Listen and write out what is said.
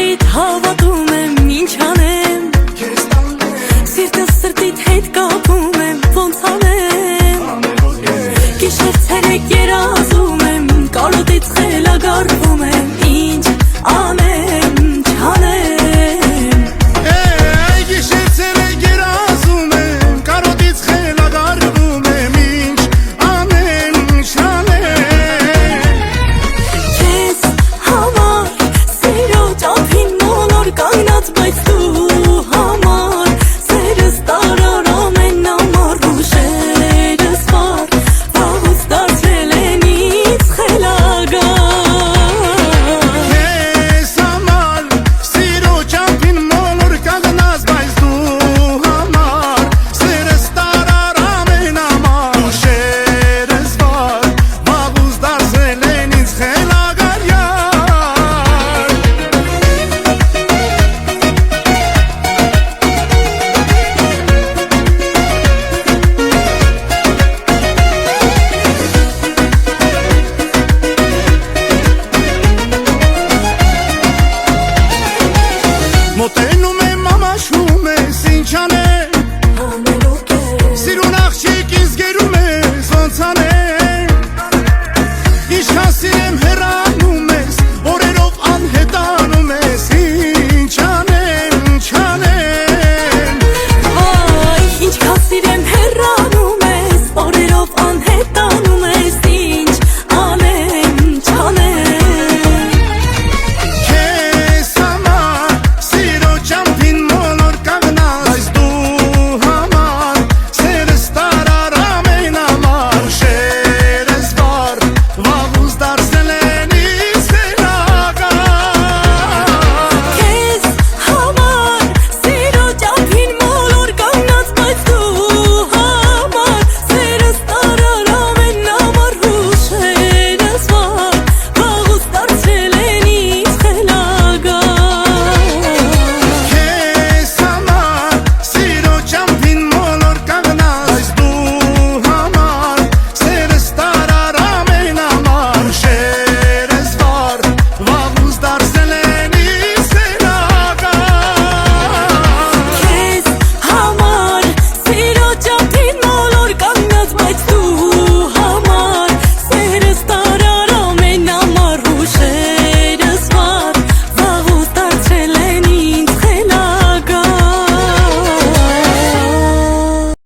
սրտիդ հավատում եմ, ինչ անեմ, սիրտս սրտիդ հետ կապում եմ, ոնց անեմ, գիշեր ցերեկ երազում եմ, կարոտից խելագարվում եմ, ինչ անեմ, չանեմ, գիշեր ցերեկ երազում եմ, կարոտից խելագարվում եմ, ինչ անեմ, չանեմ, քեզ համար սիրո ճափին մոլոր կանգնած, բայց դու համար սերս տարար ամեն ամառ, ուշերս վար վաղուց դարձրել են ինձ խելագար, քեզ համար սիրո ճափին մոլոր կանգնած, բայց դու համար սերս տարար ամեն ամառ, ուշերս վար վաղուց դարձրել են ինձ խելագար յար Մոտենում եմ ամաչում ես, ինչ անեմ, համերուկ է, սիրուն աղջիկ ինձ գերում ես, ոնց անեմ, ինչքան սիրեմ հեռանում ես, օրերով անհետանում ես,